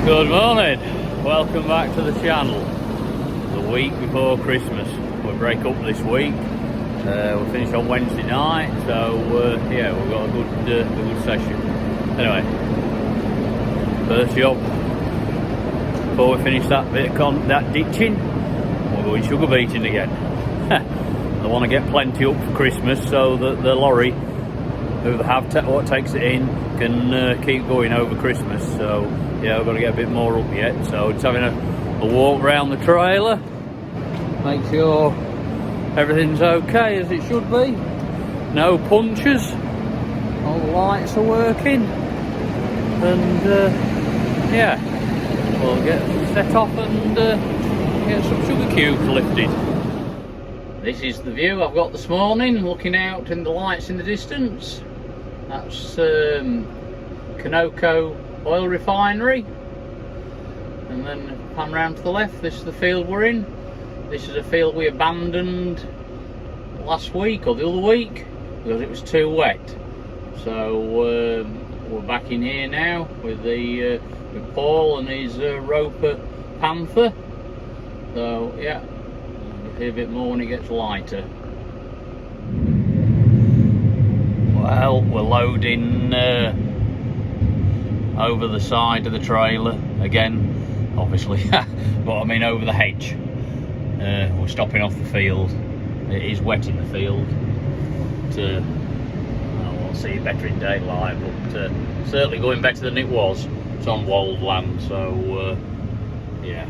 Good morning, welcome back to the channel. The week before Christmas, we break up this week. We finished on Wednesday night, so yeah, we've got a good session. Anyway, first job before we finish that bit of that ditching, we're going sugar beeting again. I want to get plenty up for Christmas so that the lorry who what takes it in can keep going over Christmas. So yeah, I've got to get a bit more up yet, so just having a walk around the trailer, make sure everything's okay as it should be, no punches, all the lights are working, and yeah, we'll get set off and get some sugar cubes lifted. This is the view I've got this morning, looking out in the lights in the distance. That's Canoco oil refinery, and then pan round to the left. This is the field we're in. This is a field we abandoned last week or the other week because it was too wet, so we're back in here now with Paul and his Roper Panther. So yeah, you'll hear a bit more when it gets lighter. Well, we're loading over the side of the trailer again, obviously, but I mean over the hedge. We're stopping off the field. It is wet in the field. We'll see it better in daylight, but certainly going better than it was. It's on wold land, so yeah.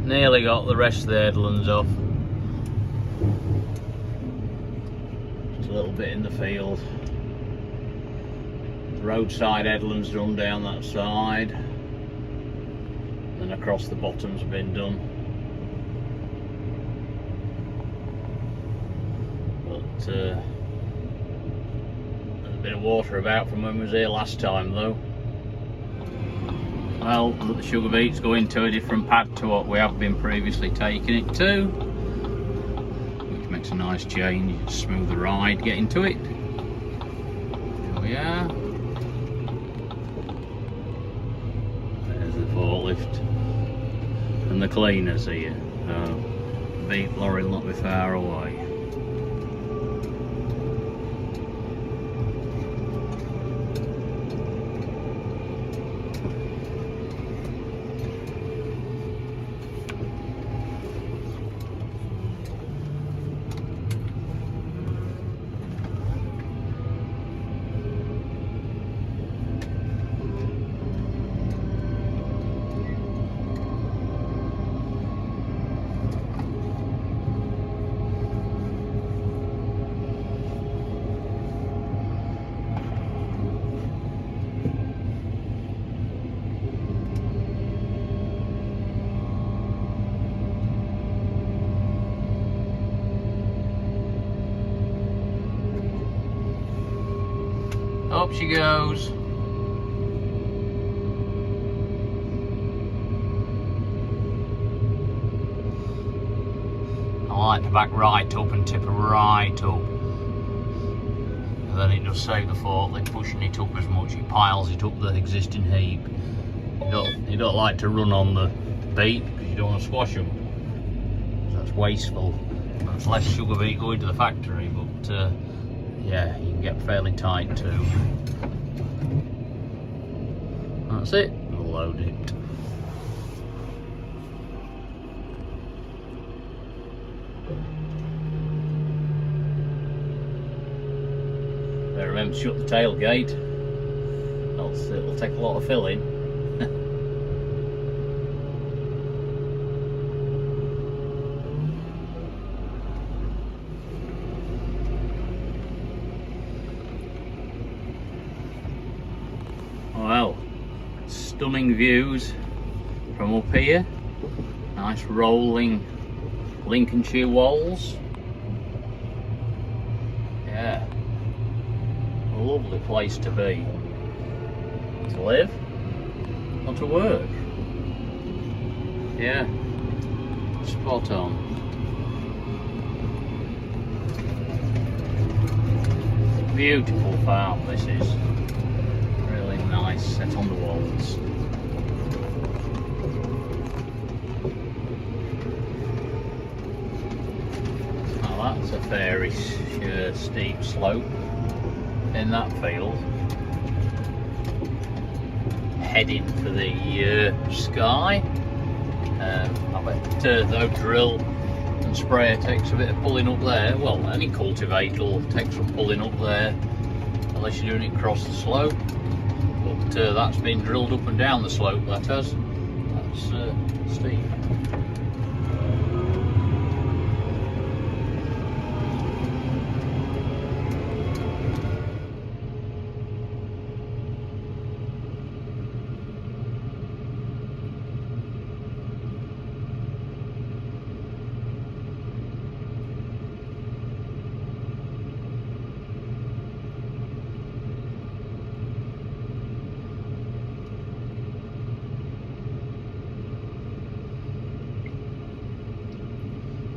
Nearly got the rest of the headlands off. Just a little bit in the field. The roadside headlands run down that side, and across the bottom's been done. But there's a bit of water about from when we was here last time though. Well, the sugar beet's going to a different pad to what we have been previously taking it to, which makes a nice change, smoother ride getting to it. There we are. There's the forklift and the cleaners here. So the beet lorry will not be far away. Up she goes. I like to back right up and tip her right up. And then it does save the forklift pushing it up as much, it piles it up the existing heap. You don't like to run on the beet because you don't want to squash them. That's wasteful. There's less sugar beet going to the factory, but yeah, you can get fairly tight too. That's it, we'll load it. Better remember to shut the tailgate, else it'll take a lot of filling. Well, stunning views from up here. Nice rolling Lincolnshire walls. Yeah, a lovely place to be. To live or to work. Yeah, spot on. Beautiful farm this is. Really nice, set on the walls. Now that's a fairly steep slope in that field. Heading for the sky. I bet though drill and sprayer takes a bit of pulling up there. Well, any cultivator will take some pulling up there, unless you're doing it across the slope. But that's been drilled up and down the slope, that has. That's steep.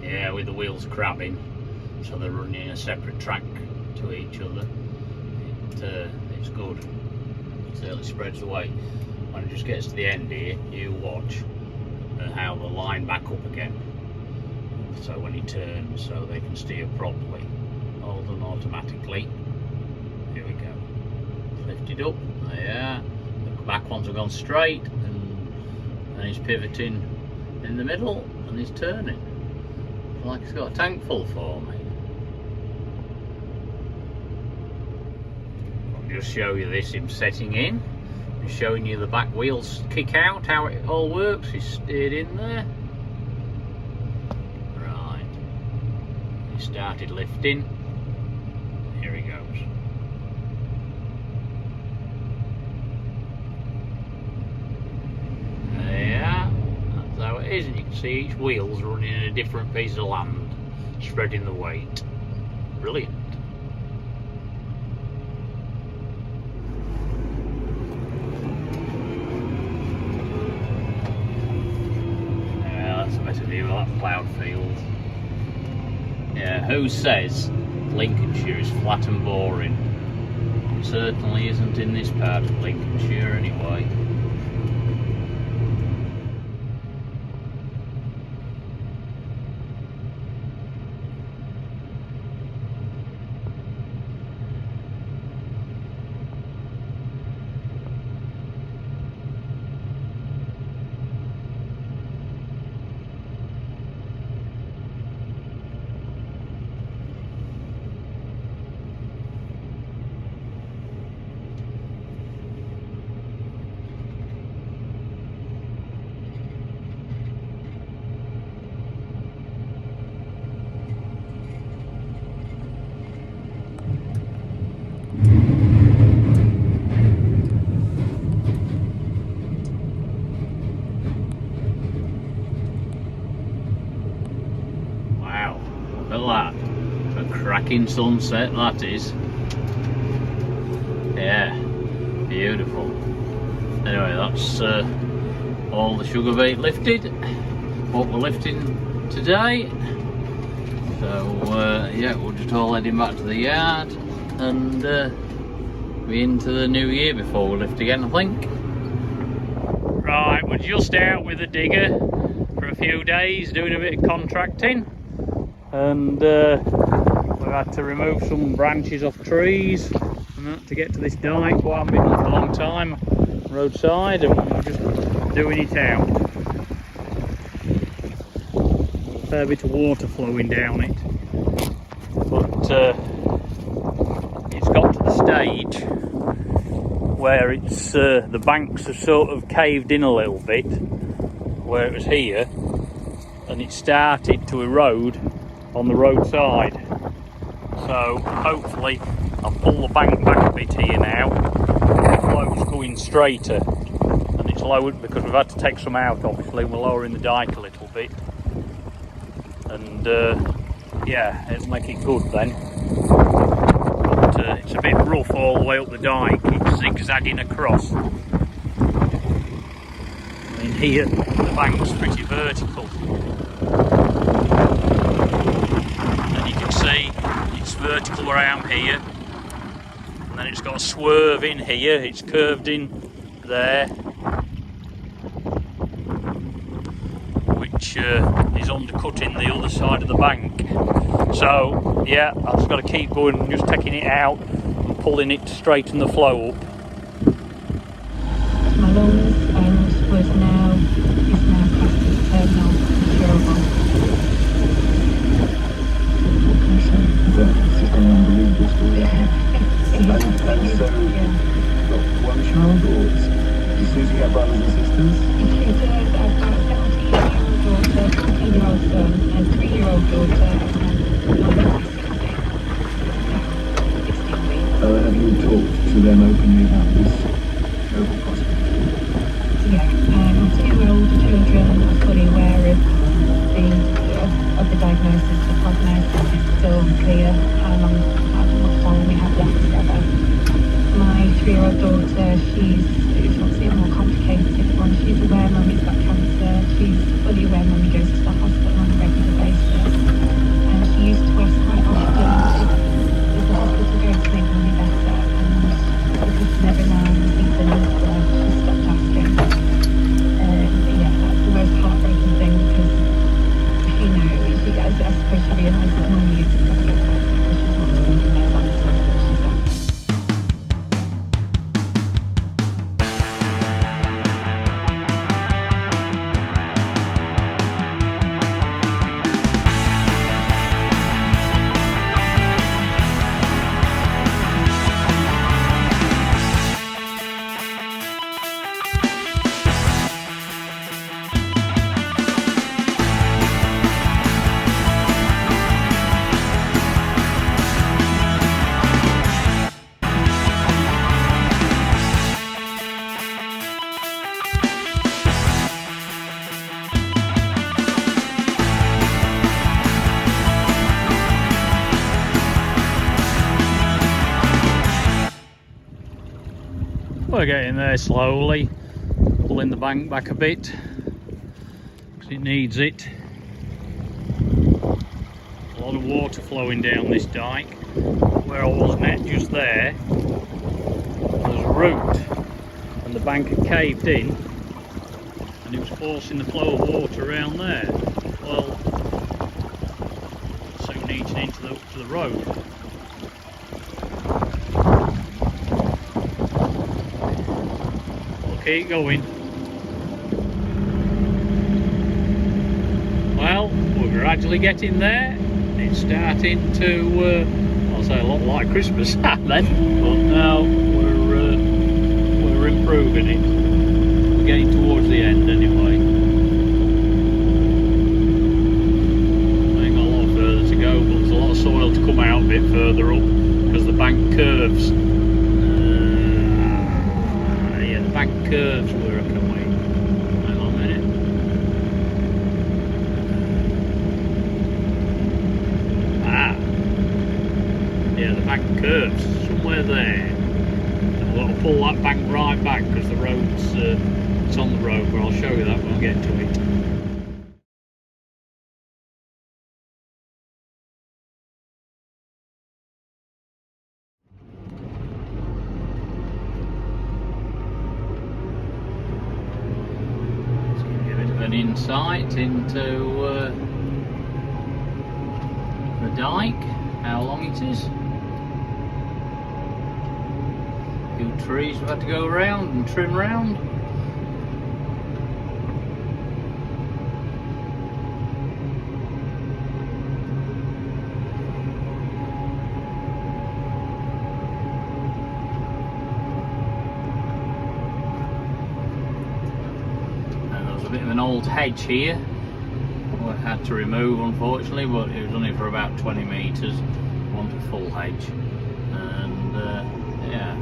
Yeah, with the wheels crabbing, so they're running a separate track to each other. It's good. It certainly spreads the weight. When it just gets to the end here, you watch how they line back up again. So when he turns, so they can steer properly. All done automatically. Here we go. Lifted up. There. The back ones have gone straight, and he's pivoting in the middle, and he's turning. Like it's got a tank full for me. I'll just show you this him setting in. I'm showing you the back wheels kick out, how it all works. He's steered in there. Right. He started lifting. Here he goes. Yeah. How it is, and you can see each wheel's running in a different piece of land, spreading the weight. Brilliant. Yeah, that's a better view of that ploughed field. Yeah, who says Lincolnshire is flat and boring? It certainly isn't in this part of Lincolnshire anyway. Look at that. A cracking sunset that is. Yeah, beautiful. Anyway, that's all the sugar beet lifted. What we're lifting today. So yeah, we're just all heading back to the yard and be into the new year before we lift again, I think. Right, we're just out with a digger for a few days doing a bit of contracting, and we've had to remove some branches off trees and that to get to this dike what I've been on for a long time roadside, and we're just doing it out. A fair bit of water flowing down it, but it's got to the stage where it's the banks have sort of caved in a little bit where it was here, and it started to erode on the roadside. So hopefully I'll pull the bank back a bit here now. The flow's going straighter, and it's lowered because we've had to take some out. Obviously we're lowering the dike a little bit, and yeah, it'll make it good then. But it's a bit rough all the way up the dike. It's zigzagging across. I mean, here the bank's pretty vertical, and you can see it's vertical around here, and then it's got a swerve in here, it's curved in there, which is undercutting the other side of the bank. So yeah, I've just got to keep going and just taking it out and pulling it to straighten the flow up. My lungs was now past its terminal curable. It's just an unbelievable story. Got one child, or does Susie have brothers and sisters? She does. I've got a 17-year-old daughter, 14-year-old son, a 3-year-old daughter, and Have you talked to them openly about this terrible prospect? yeah, my 2 older children are fully aware of the diagnosis. The prognosis is still unclear how much time we have left together. My 3-year-old daughter, it's obviously a more complicated one. She's aware mummy's got cancer. She's fully aware mummy goes to the hospital on a regular basis. And she used to ask quite often, is the hospital going to make mummy better? And because she never now received an answer, she stopped asking. But yeah, that's the most heartbreaking thing, because she knows, I suppose she realises that mummy is going to get better, because she's not thinking those answers, but she's not. We're getting there slowly, pulling the bank back a bit because it needs it. A lot of water flowing down this dike. Where I was net just there, there's a root, and the bank had caved in, and it was forcing the flow of water around there. Well, soon eating into the road. Keep going. Well, we're gradually getting there. It's starting to, I'll say, a lot like Christmas then, but now we're improving it. We're getting towards the end anyway. I ain't got a lot further to go, but there's a lot of soil to come out a bit further up because the bank curves. Bank curves where I can wait. Hang on a minute. Yeah, the bank curves somewhere there. And I've got to pull that bank right back because the road's it's on the road, but I'll show you that when I get to it. An insight into the dike, how long it is. A few trees we've had to go around and trim round. Bit of an old hedge here, I had to remove unfortunately, but it was only for about 20 metres. I want a full hedge, and yeah,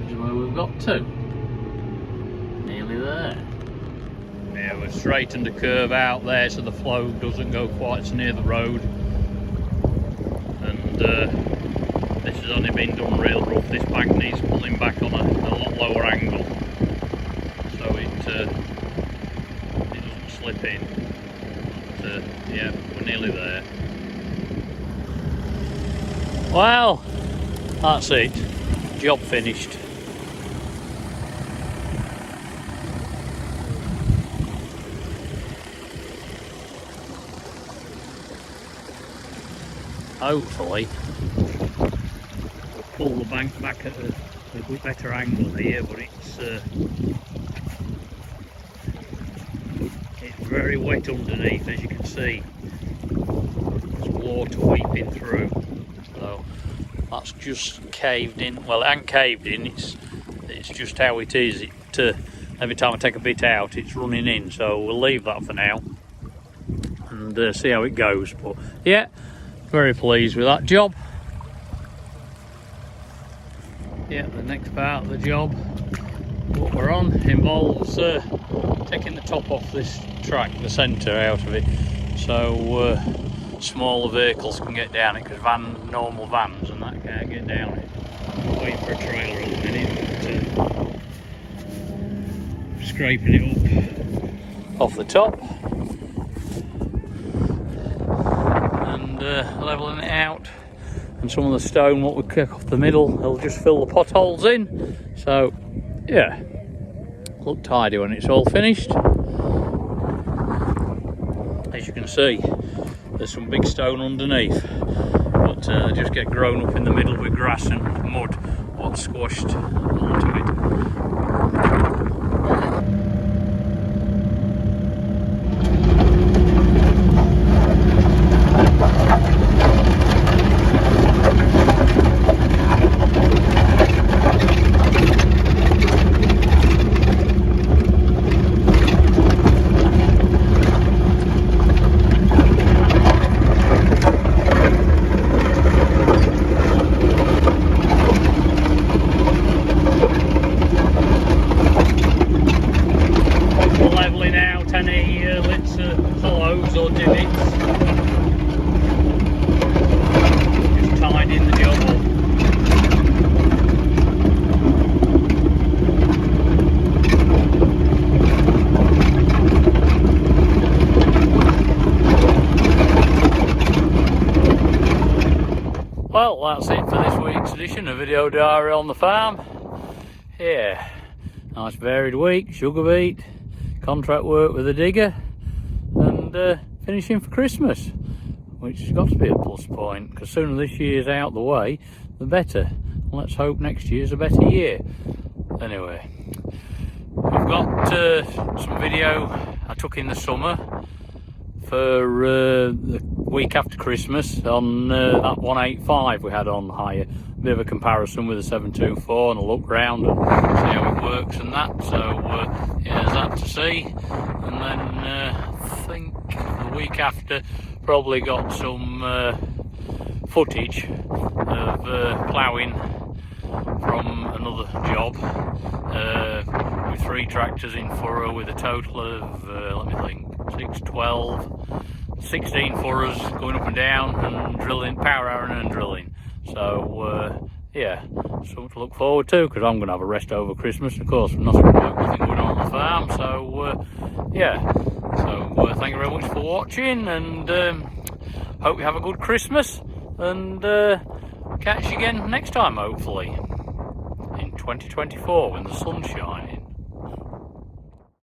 this is where we've got to. Nearly there. Yeah, we've straightened the curve out there so the flow doesn't go quite so near the road, and this has only been done real rough. This bank needs pulling back on a lot lower angle. It doesn't slip in, but yeah, we're nearly there. Well, that's it. Job finished. Hopefully, pull the bank back at a better angle here, but it's very wet underneath, as you can see. There's water weeping through, so that's just caved in. Well, it ain't caved in, it's just how it is. Every time I take a bit out, it's running in, so we'll leave that for now and see how it goes. But yeah, very pleased with that job. Yeah, the next part of the job, what we're on, involves taking the top off this track, the centre out of it, so smaller vehicles can get down it, because normal vans and that can't get down it. I'm waiting for a trailer at the minute, but, scraping it up off the top and levelling it out. And some of the stone what we kick off the middle, it'll just fill the potholes in. So yeah, look tidy when it's all finished. As you can see, there's some big stone underneath, but they just get grown up in the middle with grass and mud what's squashed onto it. Hollows or divots, just tidying the job up. Well, that's it for this week's edition of Video Diary on the Farm. Yeah, nice varied week, sugar beet, contract work with a digger, and finishing for Christmas, which has got to be a plus point, because sooner this year's out the way the better. Let's hope next year's a better year. Anyway, I've got some video I took in the summer for the week after Christmas on that 185 we had on hire. A bit of a comparison with the 724 and a look round and see how it works and that. So yeah, there's that to see. And then I think the week after probably got some footage of ploughing from another job with 3 tractors in furrow with a total of let me think, 6, 12, 16 furrows going up and down and drilling, power hour and drilling. So yeah, something to look forward to, because I'm going to have a rest over Christmas, of course, nothing going on the farm. So yeah, so thank you very much for watching, and hope you have a good Christmas, and catch you again next time, hopefully in 2024 when the sun's shining.